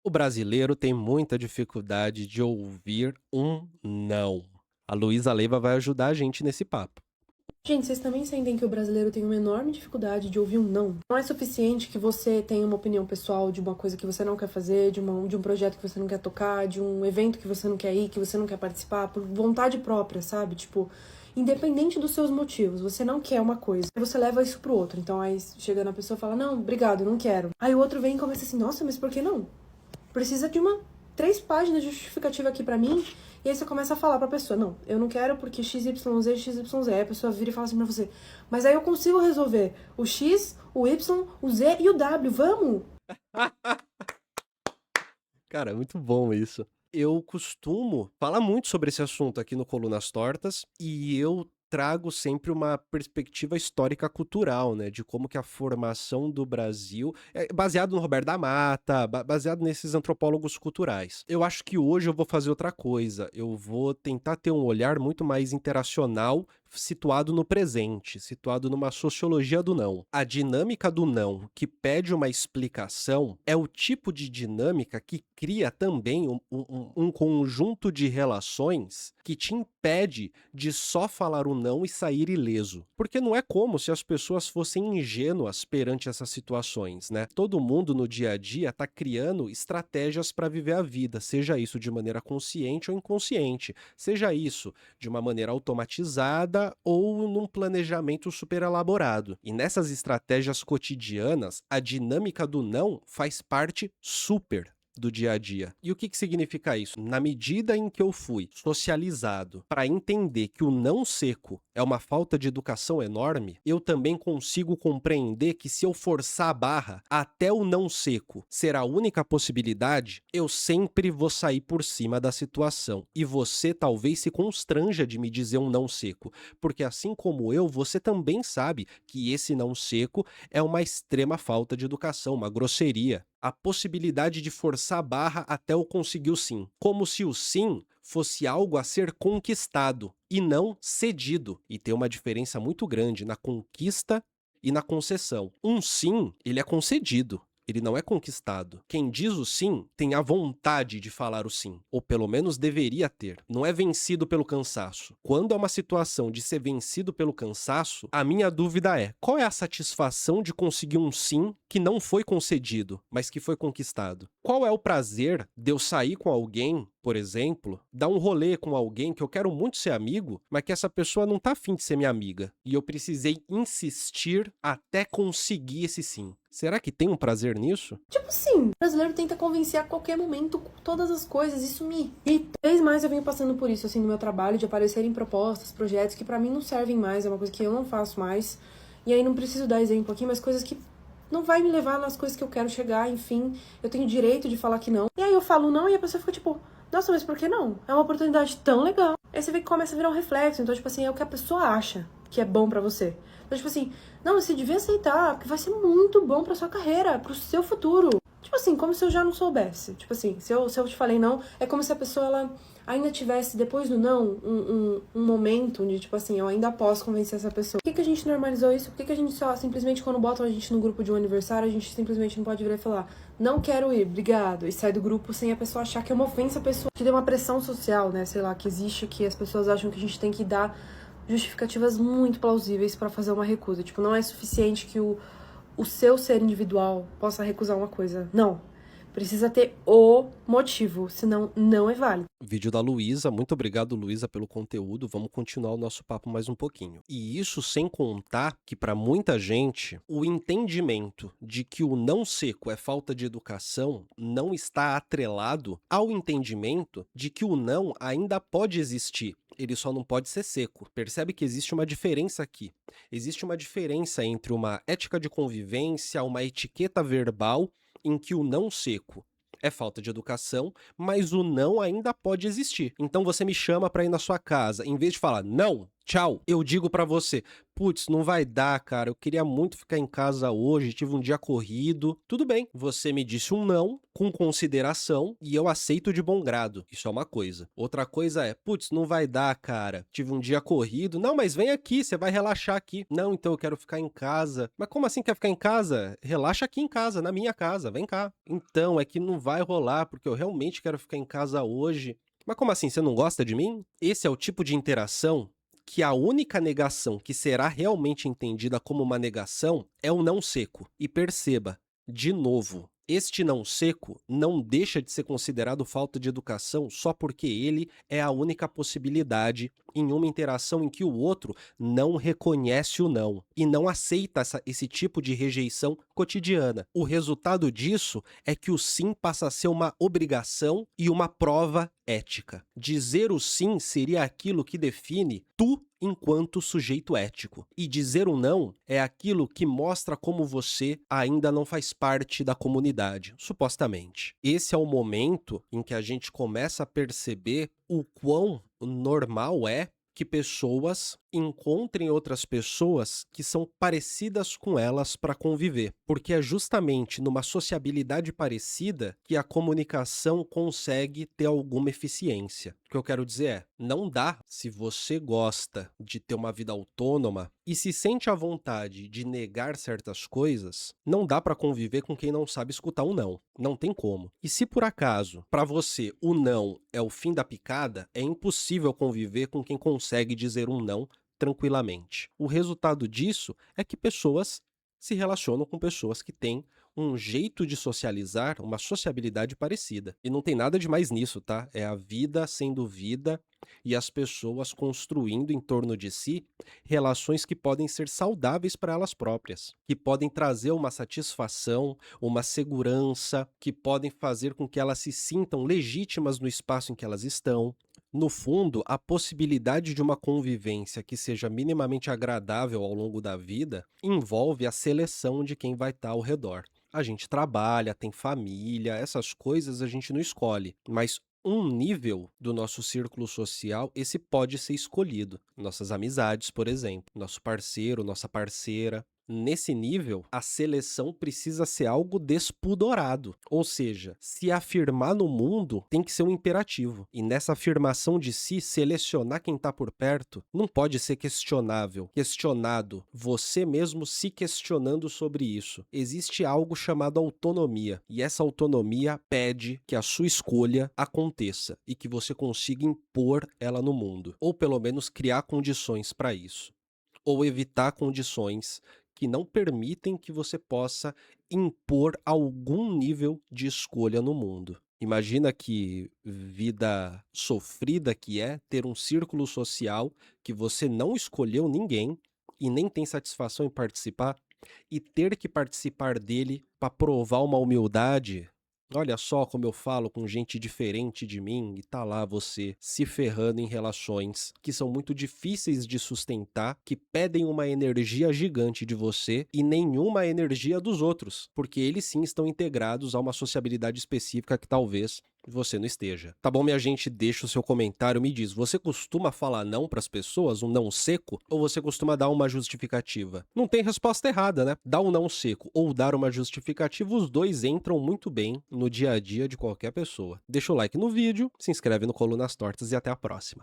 O brasileiro tem muita dificuldade de ouvir um não. A Luísa Leiva vai ajudar a gente nesse papo. Gente, vocês também sentem que o brasileiro tem uma enorme dificuldade de ouvir um não? Não é suficiente que você tenha uma opinião pessoal de uma coisa que você não quer fazer, de um projeto que você não quer tocar, de um evento que você não quer ir, que você não quer participar, por vontade própria, sabe? Tipo, independente dos seus motivos, você não quer uma coisa, você leva isso pro outro. Então aí chega na pessoa e fala, não, obrigado, não quero. Aí o outro vem e começa assim, nossa, mas por que não? Precisa de 3 páginas de justificativa aqui pra mim. E aí você começa a falar pra pessoa, não, eu não quero porque XYZ, XYZ. Aí a pessoa vira e fala assim pra você, mas aí eu consigo resolver o X, o Y, o Z e o W, vamos? Cara, é muito bom isso. Eu costumo falar muito sobre esse assunto aqui no Colunas Tortas e eu trago sempre uma perspectiva histórica cultural, né, de como que a formação do Brasil é baseado no Roberto da Mata, baseado nesses antropólogos culturais. Eu acho que hoje eu vou fazer outra coisa. Eu vou tentar ter um olhar muito mais interacional, situado no presente, situado numa sociologia do não. A dinâmica do não, que pede uma explicação, é o tipo de dinâmica que cria também um conjunto de relações que te impede de só falar o não e sair ileso. Porque não é como se as pessoas fossem ingênuas perante essas situações, né? Todo mundo no dia a dia tá criando estratégias para viver a vida, seja isso de maneira consciente ou inconsciente, seja isso de uma maneira automatizada ou num planejamento super elaborado. E nessas estratégias cotidianas, a dinâmica do não faz parte super do dia a dia. E o que significa isso? Na medida em que eu fui socializado para entender que o não seco é uma falta de educação enorme, eu também consigo compreender que se eu forçar a barra até o não seco ser a única possibilidade, eu sempre vou sair por cima da situação. E você talvez se constranja de me dizer um não seco, porque assim como eu, você também sabe que esse não seco é uma extrema falta de educação, uma grosseria. A possibilidade de forçar a barra até eu conseguir o sim. Como se o sim fosse algo a ser conquistado e não cedido. E tem uma diferença muito grande na conquista e na concessão. Um sim, ele é concedido. Ele não é conquistado. Quem diz o sim tem a vontade de falar o sim, ou pelo menos deveria ter. Não é vencido pelo cansaço. Quando é uma situação de ser vencido pelo cansaço, a minha dúvida é: qual é a satisfação de conseguir um sim que não foi concedido, mas que foi conquistado? Qual é o prazer de eu sair com alguém, por exemplo, dar um rolê com alguém que eu quero muito ser amigo, mas que essa pessoa não tá afim de ser minha amiga, e eu precisei insistir até conseguir esse sim? Será que tem um prazer nisso? Tipo assim, o brasileiro tenta convencer a qualquer momento com todas as coisas, isso me irrita. Cada vez mais eu venho passando por isso, assim, no meu trabalho, de aparecerem propostas, projetos que pra mim não servem mais, é uma coisa que eu não faço mais. E aí não preciso dar exemplo aqui, mas coisas que não vai me levar nas coisas que eu quero chegar, enfim, eu tenho direito de falar que não. E aí eu falo não e a pessoa fica tipo, nossa, mas por que não? É uma oportunidade tão legal. Aí você vê que começa a virar um reflexo, então, tipo assim, é o que a pessoa acha que é bom pra você. Então, tipo assim, não, você devia aceitar, porque vai ser muito bom pra sua carreira, pro seu futuro. Tipo assim, como se eu já não soubesse. Tipo assim, se eu te falei não, é como se a pessoa, ela ainda tivesse, depois do não, um momento onde, tipo assim, eu ainda posso convencer essa pessoa. Por que a gente normalizou isso? Por que a gente só, simplesmente, quando botam a gente no grupo de um aniversário, a gente simplesmente não pode virar e falar, não quero ir, obrigado, e sai do grupo sem a pessoa achar que é uma ofensa à pessoa. Que tem uma pressão social, né, sei lá, que existe, que as pessoas acham que a gente tem que dar justificativas muito plausíveis pra fazer uma recusa. Tipo, não é suficiente que o seu ser individual possa recusar uma coisa. Não. Precisa ter o motivo, senão não é válido. Vídeo da Luísa, muito obrigado, Luísa, pelo conteúdo. Vamos continuar o nosso papo mais um pouquinho. E isso sem contar que, para muita gente, o entendimento de que o não seco é falta de educação não está atrelado ao entendimento de que o não ainda pode existir. Ele só não pode ser seco. Percebe que existe uma diferença aqui. Existe uma diferença entre uma ética de convivência, uma etiqueta verbal, em que o não seco é falta de educação, mas o não ainda pode existir. Então você me chama pra ir na sua casa, em vez de falar não, tchau, eu digo pra você, putz, não vai dar, cara, eu queria muito ficar em casa hoje, tive um dia corrido. Tudo bem, você me disse um não com consideração e eu aceito de bom grado. Isso é uma coisa. Outra coisa é, putz, não vai dar, cara. Tive um dia corrido. Não, mas vem aqui, você vai relaxar aqui. Não, então eu quero ficar em casa. Mas como assim quer ficar em casa? Relaxa aqui em casa, na minha casa, vem cá. Então, é que não vai rolar, porque eu realmente quero ficar em casa hoje. Mas como assim, você não gosta de mim? Esse é o tipo de interação que a única negação que será realmente entendida como uma negação é o não seco. E perceba, de novo, este não seco não deixa de ser considerado falta de educação só porque ele é a única possibilidade em uma interação em que o outro não reconhece o não e não aceita esse tipo de rejeição cotidiana. O resultado disso é que o sim passa a ser uma obrigação e uma prova ética. Dizer o sim seria aquilo que define tu enquanto sujeito ético. E dizer o não é aquilo que mostra como você ainda não faz parte da comunidade, supostamente. Esse é o momento em que a gente começa a perceber o quão normal é que pessoas encontrem outras pessoas que são parecidas com elas para conviver, porque é justamente numa sociabilidade parecida que a comunicação consegue ter alguma eficiência. O que eu quero dizer é, não dá, se você gosta de ter uma vida autônoma e se sente à vontade de negar certas coisas, não dá para conviver com quem não sabe escutar um não. Não tem como. E se por acaso, para você, o não é o fim da picada, é impossível conviver com quem consegue dizer um não tranquilamente. O resultado disso é que pessoas se relacionam com pessoas que têm um jeito de socializar, uma sociabilidade parecida. E não tem nada de mais nisso, tá? É a vida sendo vida e as pessoas construindo em torno de si relações que podem ser saudáveis para elas próprias, que podem trazer uma satisfação, uma segurança, que podem fazer com que elas se sintam legítimas no espaço em que elas estão. No fundo, a possibilidade de uma convivência que seja minimamente agradável ao longo da vida envolve a seleção de quem vai estar ao redor. A gente trabalha, tem família, essas coisas a gente não escolhe, mas um nível do nosso círculo social, esse pode ser escolhido. Nossas amizades, por exemplo, nosso parceiro, nossa parceira. Nesse nível, a seleção precisa ser algo despudorado, ou seja, se afirmar no mundo tem que ser um imperativo. E nessa afirmação de si, selecionar quem está por perto não pode ser questionável, questionado, você mesmo se questionando sobre isso. Existe algo chamado autonomia, e essa autonomia pede que a sua escolha aconteça e que você consiga impor ela no mundo, ou pelo menos criar condições para isso, ou evitar condições que não permitem que você possa impor algum nível de escolha no mundo. Imagina que vida sofrida que é ter um círculo social que você não escolheu ninguém e nem tem satisfação em participar, e ter que participar dele para provar uma humildade. Olha só como eu falo com gente diferente de mim e tá lá você se ferrando em relações que são muito difíceis de sustentar, que pedem uma energia gigante de você e nenhuma energia dos outros, porque eles sim estão integrados a uma sociabilidade específica que talvez você não esteja. Tá bom, minha gente? Deixa o seu comentário, me diz, você costuma falar não pras pessoas, um não seco, ou você costuma dar uma justificativa? Não tem resposta errada, né? Dar um não seco ou dar uma justificativa, os dois entram muito bem no dia a dia de qualquer pessoa. Deixa o like no vídeo, se inscreve no Colunas Tortas e até a próxima.